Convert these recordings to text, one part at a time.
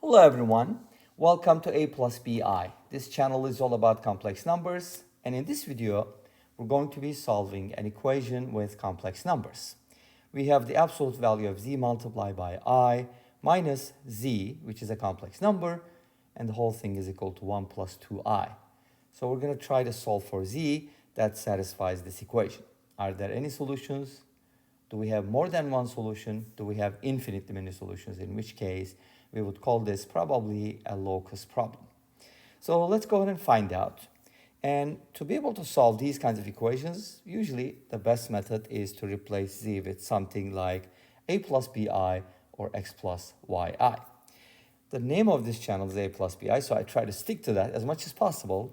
Hello everyone, welcome to A plus BI. This channel is all about complex numbers, and in this video we're going to be solving an equation with complex numbers. We have the absolute value of z multiplied by I minus z, which is a complex number, and the whole thing is equal to 1 plus 2i. So we're going to try to solve for z that satisfies this equation. Are there any solutions? Do we have more than one solution? Do we have infinitely many solutions? In which case, we would call this probably a locus problem. So let's go ahead and find out. And to be able to solve these kinds of equations, usually the best method is to replace z with something like a plus bi or x plus yi. The name of this channel is a plus bi, so I try to stick to that as much as possible.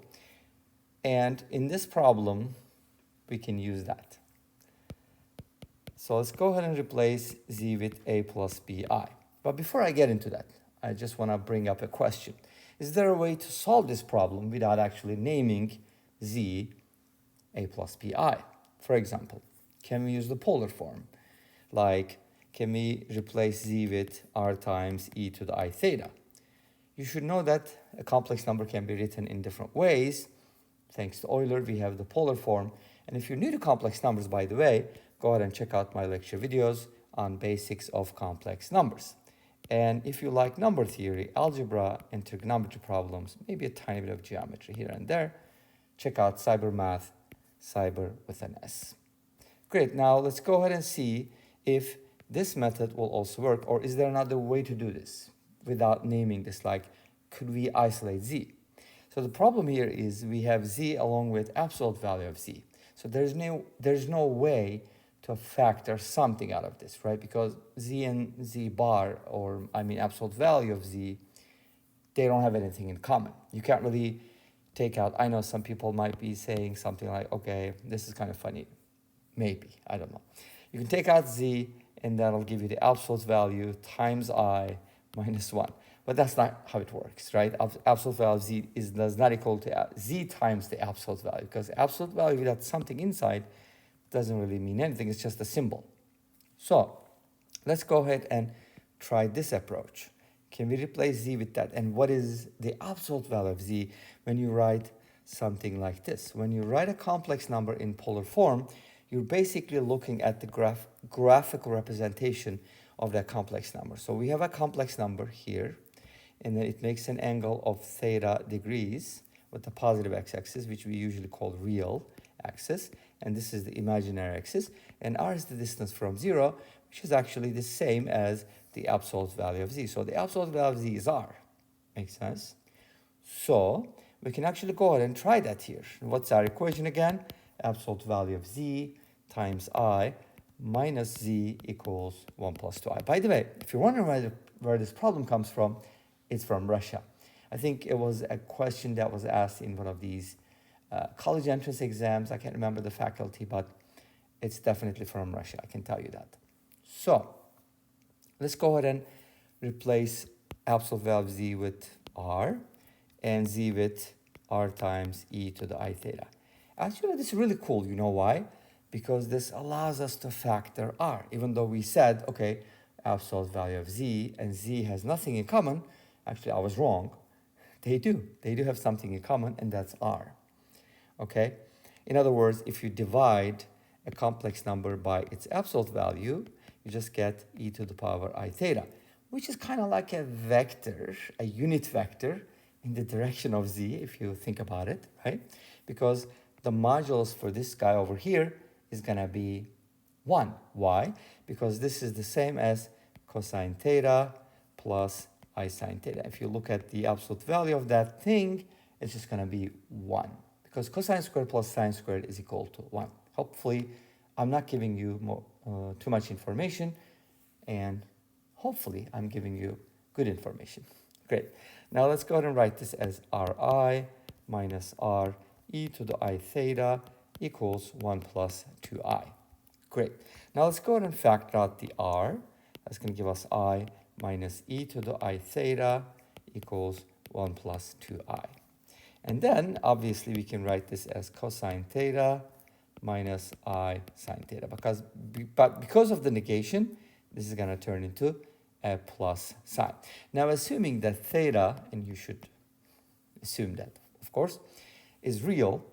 And in this problem, we can use that. So let's go ahead and replace z with a plus bi. But before I get into that, I just want to bring up a question. Is there a way to solve this problem without actually naming z a plus bi? For example, can we use the polar form? Like, can we replace z with r times e to the I theta? You should know that a complex number can be written in different ways. Thanks to Euler, we have the polar form. And if you're new to complex numbers, by the way, go ahead and check out my lecture videos on basics of complex numbers. And if you like number theory, algebra, and trigonometry problems, maybe a tiny bit of geometry here and there, check out Cyber Math, Cyber with an S. Great, now let's go ahead and see if this method will also work, or is there another way to do this without naming this, like could we isolate z? So the problem here is we have z along with absolute value of z. So there's no way to factor something out of this, right? Because z and z bar, or I mean absolute value of z, they don't have anything in common. You can't really take out, I know some people might be saying something like, okay, this is kind of funny. Maybe, I don't know. You can take out z and that'll give you the absolute value times I minus 1. But that's not how it works, right? Absolute value of z does not equal to z times the absolute value, because absolute value without something inside doesn't really mean anything. It's just a symbol. So let's go ahead and try this approach. Can we replace z with that? And what is the absolute value of z when you write something like this? When you write a complex number in polar form, you're basically looking at the graphical representation of that complex number. So we have a complex number here, and then it makes an angle of theta degrees with the positive x-axis, which we usually call real axis, and this is the imaginary axis, and r is the distance from 0, which is actually the same as the absolute value of z. So the absolute value of z is r. Makes sense? So we can actually go ahead and try that here. What's our equation again? Absolute value of z times I minus z equals 1 plus 2i. By the way, if you're wondering where this problem comes from, it's from Russia. I think it was a question that was asked in one of these college entrance exams. I can't remember the faculty, but it's definitely from Russia. I can tell you that. So let's go ahead and replace absolute value of z with r and z with r times e to the I theta. Actually, this is really cool. You know why? Because this allows us to factor r. Even though we said, okay, absolute value of z and z has nothing in common. Actually, I was wrong. They do. They do have something in common, and that's r. Okay? In other words, if you divide a complex number by its absolute value, you just get e to the power I theta, which is kind of like a vector, a unit vector in the direction of z, if you think about it, right? Because the modulus for this guy over here is going to be 1. Why? Because this is the same as cosine theta plus I sine theta. If you look at the absolute value of that thing, it's just going to be 1. Because cosine squared plus sine squared is equal to 1. Hopefully, I'm not giving you too much information, and hopefully, I'm giving you good information. Great. Now, let's go ahead and write this as Ri minus R e to the I theta equals 1 plus 2i. Great. Now, let's go ahead and factor out the r. That's going to give us I minus e to the I theta equals 1 plus 2i. And then, obviously, we can write this as cosine theta minus I sine theta. But because of the negation, this is going to turn into a plus sign. Now, assuming that theta, and you should assume that, of course, is real,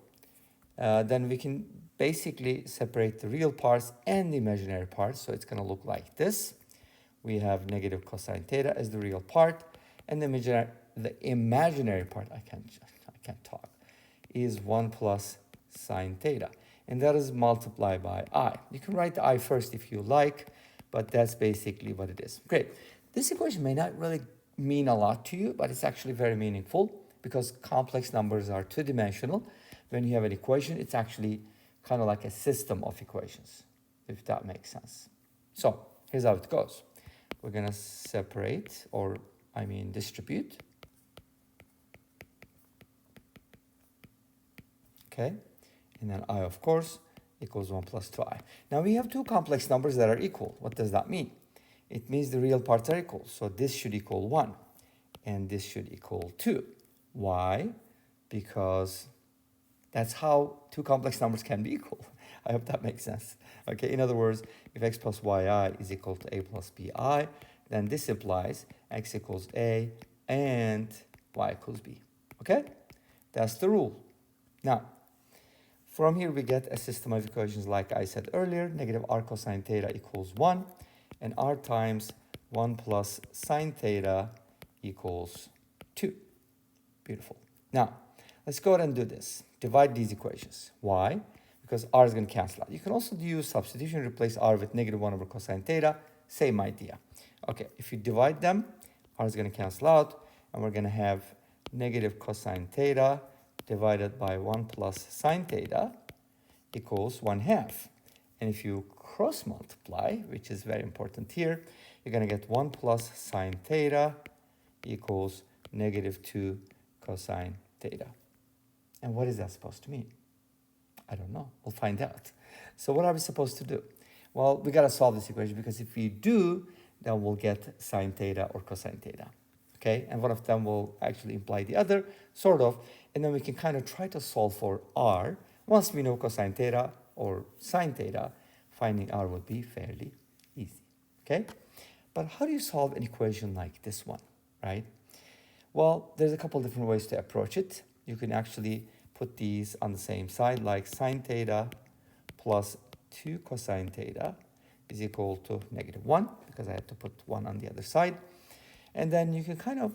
then we can basically separate the real parts and the imaginary parts. So it's going to look like this. We have negative cosine theta as the real part, and the imaginary part, I can't talk, is 1 plus sine theta. And that is multiplied by I. You can write the I first if you like, but that's basically what it is. Great. This equation may not really mean a lot to you, but it's actually very meaningful because complex numbers are two-dimensional. When you have an equation, it's actually kind of like a system of equations, if that makes sense. So here's how it goes. We're going to separate, or I mean distribute. Okay. And then I, of course, equals 1 plus 2i. Now we have two complex numbers that are equal. What does that mean? It means the real parts are equal. So this should equal 1, and this should equal 2. Why? Because that's how two complex numbers can be equal. I hope that makes sense. Okay, in other words, if x plus yi is equal to a plus bi, then this implies x equals a and y equals b. Okay? That's the rule. Now, from here we get a system of equations like I said earlier. Negative r cosine theta equals 1, and r times 1 plus sine theta equals 2. Beautiful. Now, let's go ahead and do this. Divide these equations. Why? Because r is going to cancel out. You can also use substitution, replace r with negative 1 over cosine theta. Same idea. Okay, if you divide them, r is going to cancel out, and we're going to have negative cosine theta divided by 1 plus sine theta equals 1/2. And if you cross multiply, which is very important here, you're going to get 1 plus sine theta equals negative 2 cosine theta. And what is that supposed to mean? I don't know. We'll find out. So what are we supposed to do? Well, we got to solve this equation, because if we do, then we'll get sine theta or cosine theta. Okay, and one of them will actually imply the other, sort of, and then we can kind of try to solve for r. Once we know cosine theta or sine theta, finding r would be fairly easy. Okay, but how do you solve an equation like this one, right? Well, there's a couple different ways to approach it. You can actually put these on the same side, like sine theta plus 2 cosine theta is equal to negative 1, because I had to put 1 on the other side. And then you can kind of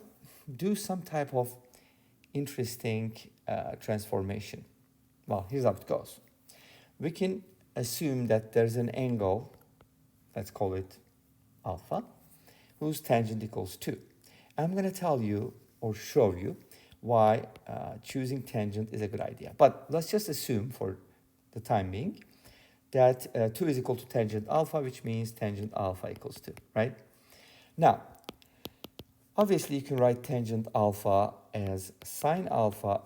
do some type of interesting transformation. Well, here's how it goes. We can assume that there's an angle, let's call it alpha, whose tangent equals 2. I'm going to tell you or show you why choosing tangent is a good idea. But let's just assume for the time being that 2 is equal to tangent alpha, which means tangent alpha equals 2, right? Now, obviously, you can write tangent alpha as sine alpha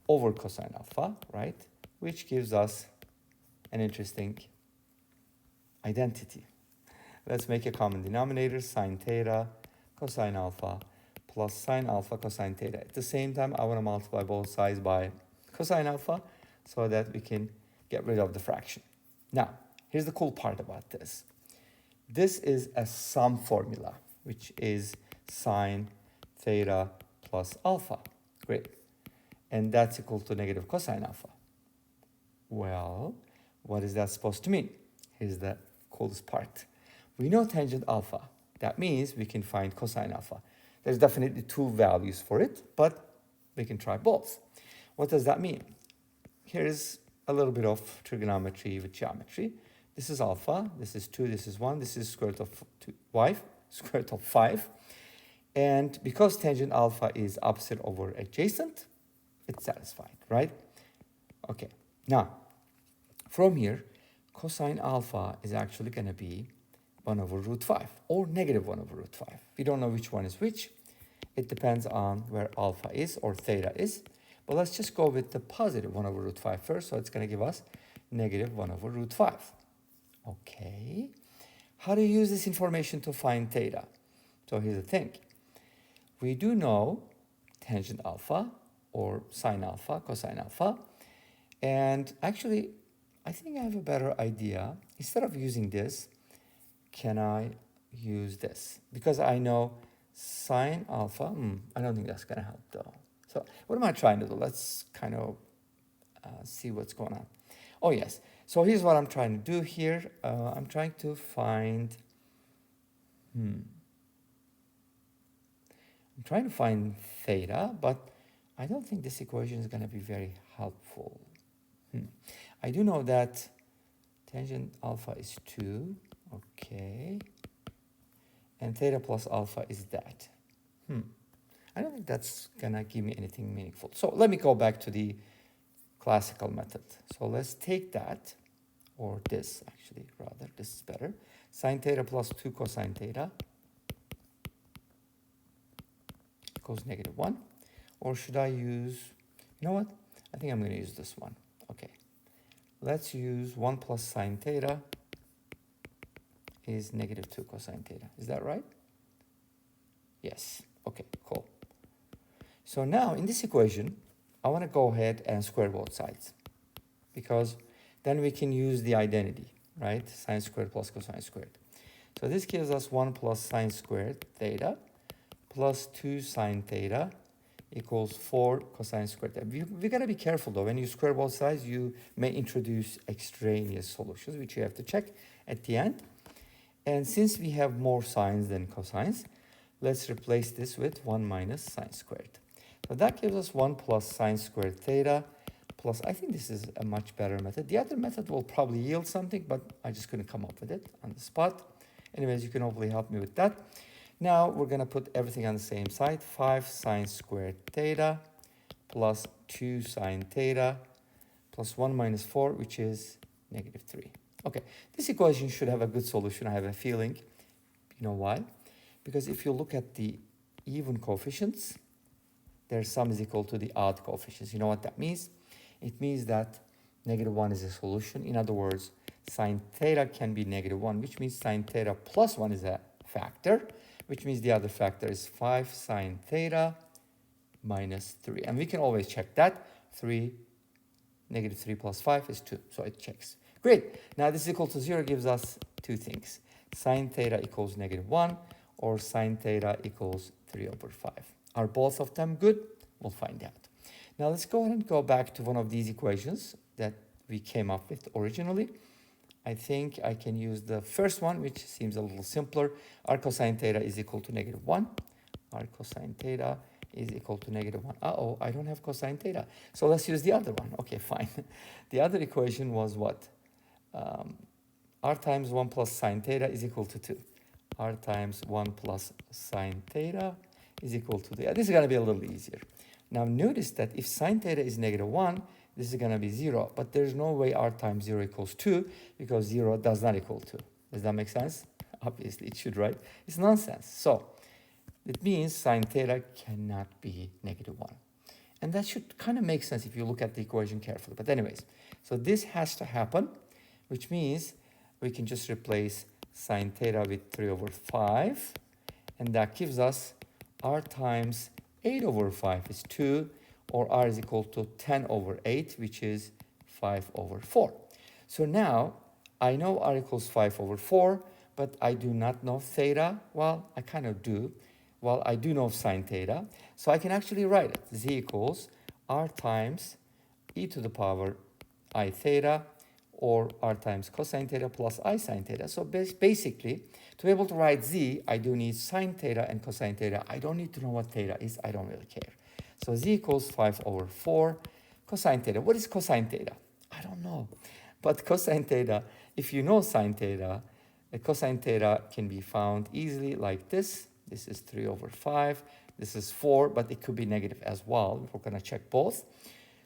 over cosine alpha, right? Which gives us an interesting identity. Let's make a common denominator, sine theta cosine alpha plus sine alpha cosine theta. At the same time, I want to multiply both sides by cosine alpha so that we can get rid of the fraction. Now, here's the cool part about this. This is a sum formula, which is sine theta plus alpha. Great. And that's equal to negative cosine alpha. Well, what is that supposed to mean? Here's the coolest part. We know tangent alpha. That means we can find cosine alpha. There's definitely two values for it, but we can try both. What does that mean? Here's a little bit of trigonometry with geometry. This is alpha, this is 2, this is 1, this is square root of 5. And because tangent alpha is opposite over adjacent, it's satisfied, right? Okay, now, from here, cosine alpha is actually going to be 1 over root 5 or negative 1 over root 5. We don't know which one is which. It depends on where alpha is or theta is. But let's just go with the positive 1 over root 5 first. So it's going to give us negative 1 over root 5. Okay. How do you use this information to find theta? So here's the thing. We do know tangent alpha or sine alpha, cosine alpha. And actually, I think I have a better idea. Instead of using this, can I use this because I know sine alpha. I don't think that's going to help though. So what am I trying to do? Let's kind of see what's going on. Oh yes. So here's what I'm trying to do here. I'm trying to find. I'm trying to find theta, but I don't think this equation is going to be very helpful. I do know that tangent alpha is 2, okay, and theta plus alpha is that. I don't think that's going to give me anything meaningful. So let me go back to the classical method. So let's take that, or this actually, rather, this is better. Sine theta plus 2 cosine theta equals -1. Or should I use, you know what? I think I'm going to use this one. Okay. Let's use 1 plus sine theta is -2 cosine theta. Is that right? Yes. Okay, cool. So now in this equation, I want to go ahead and square both sides because then we can use the identity, right? Sine squared plus cosine squared. So this gives us 1 plus sine squared theta plus 2 sine theta equals 4 cosine squared theta. We got to be careful though. When you square both sides, you may introduce extraneous solutions, which you have to check at the end. And since we have more sines than cosines, let's replace this with 1 minus sine squared. So that gives us 1 plus sine squared theta plus, I think this is a much better method. The other method will probably yield something, but I just couldn't come up with it on the spot. Anyways, you can hopefully help me with that. Now we're going to put everything on the same side. 5 sine squared theta plus 2 sine theta plus 1 minus 4, which is -3. Okay, this equation should have a good solution, I have a feeling. You know why? Because if you look at the even coefficients, their sum is equal to the odd coefficients. You know what that means? It means that -1 is a solution. In other words, sine theta can be -1, which means sine theta plus 1 is a factor, which means the other factor is 5 sine theta minus 3. And we can always check that. -3 plus 5 is 2, so it checks. Great. Now this is equal to 0 gives us two things. Sine theta equals -1 or sine theta equals 3/5. Are both of them good? We'll find out. Now let's go ahead and go back to one of these equations that we came up with originally. I think I can use the first one, which seems a little simpler. Arc cosine theta is equal to -1. Arc cosine theta is equal to -1. Uh-oh, I don't have cosine theta. So let's use the other one. Okay, fine. The other equation was what? R times 1 plus sine theta is equal to 2. R times 1 plus sine theta is equal to 2. This is going to be a little easier. Now notice that if sine theta is -1, this is going to be 0. But there's no way r times 0 equals 2 because 0 does not equal 2. Does that make sense? Obviously it should, right? It's nonsense. So it means sine theta cannot be -1. And that should kind of make sense if you look at the equation carefully. But anyways, so this has to happen, which means we can just replace sine theta with 3/5. And that gives us r times 8/5 is 2, or r is equal to 10/8, which is 5/4. So now I know r equals 5/4, but I do not know theta. Well, I kind of do. Well, I do know sine theta. So I can actually write it. Z equals r times e to the power I theta, or r times cosine theta plus I sine theta. So basically, to be able to write z, I do need sine theta and cosine theta. I don't need to know what theta is. I don't really care. So z equals 5/4 cosine theta. What is cosine theta? I don't know. But cosine theta, if you know sine theta, the cosine theta can be found easily like this. This is 3/5. This is 4, but it could be negative as well. We're going to check both.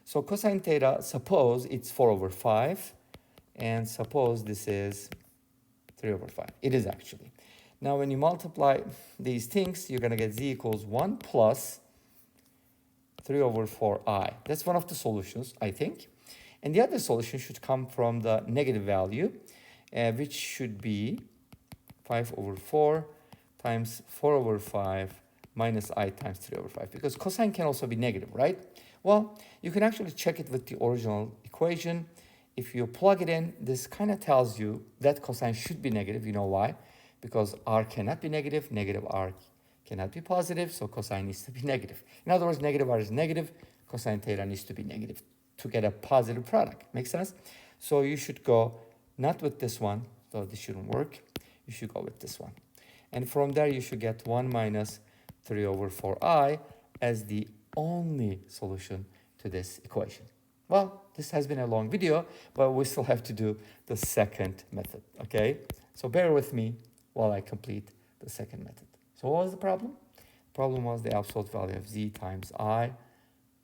So cosine theta, suppose it's 4/5. And suppose this is 3/5. It is actually. Now when you multiply these things, you're going to get z equals 1 plus 3/4i. That's one of the solutions, I think. And the other solution should come from the negative value, which should be 5/4 times 4/5 minus I times 3/5. Because cosine can also be negative, right? Well, you can actually check it with the original equation. If you plug it in, this kind of tells you that cosine should be negative. You know why? because r cannot be negative, negative r cannot be positive, so cosine needs to be negative. In other words, negative r is negative, cosine theta needs to be negative to get a positive product. Make sense? So you should go not with this one, so this shouldn't work. You should go with this one. And from there, you should get 1 minus 3 over 4i as the only solution to this equation. Well, this has been a long video, but we still have to do the second method, okay? So bear with me while I complete the second method. So what was the problem? The problem was the absolute value of z times I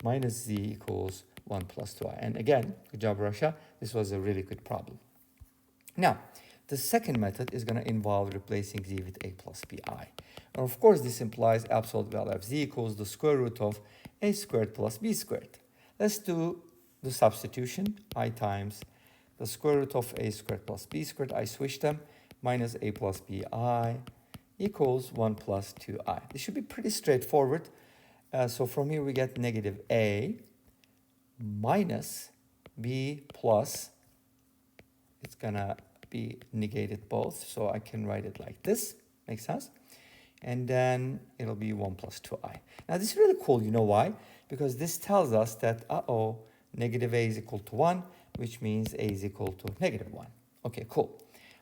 minus z equals 1 plus 2i. And again, good job, Russia. This was a really good problem. Now, the second method is going to involve replacing z with a plus bi. And of course, this implies absolute value of z equals the square root of a squared plus b squared. Let's do the substitution. I times the square root of a squared plus b squared. I switch them. Minus a plus bi equals 1 plus 2i. This should be pretty straightforward. So from here, we get negative a minus b plus, it's going to be negated both, so I can write it like this. Makes sense? And then it'll be 1 plus 2i. Now, this is really cool. You know why? Because this tells us that, negative a is equal to 1, which means a is equal to negative 1. Okay, cool.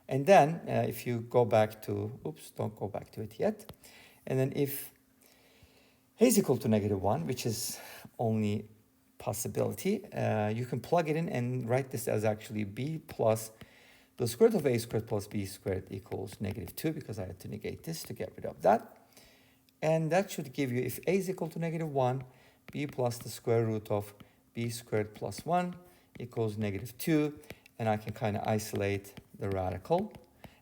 And then if you go back to, don't go back to it yet. And then if a is equal to negative 1, which is only possibility, you can plug it in and write this as actually b plus the square root of a squared plus b squared equals negative 2, because I had to negate this to get rid of that. And that should give you, if a is equal to negative 1, b plus the square root of b squared plus 1 equals negative 2. And I can kind of isolate the radical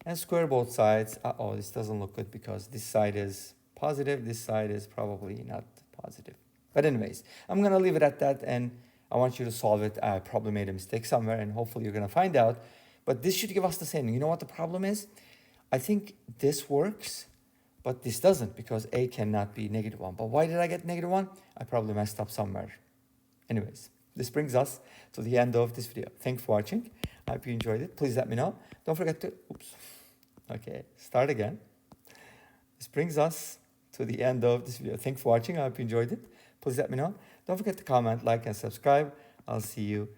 and square both sides. This doesn't look good because this side is positive. This side is probably not positive. But anyways, I'm going to leave it at that, and I want you to solve it. I probably made a mistake somewhere, and hopefully you're going to find out. But this should give us the same. You know what the problem is? I think this works, but this doesn't, because a cannot be negative 1. But why did I get negative 1? I probably messed up somewhere. Anyways, this brings us to the end of this video. Thanks for watching. I hope you enjoyed it. Please let me know. Don't forget to, start again. This brings us to the end of this video. Thanks for watching. I hope you enjoyed it. Please let me know. Don't forget to comment, like, and subscribe. I'll see you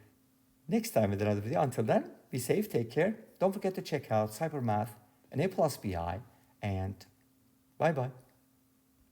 next time with another video. Until then, be safe, take care. Don't forget to check out Cybermath and A+BI, and bye-bye.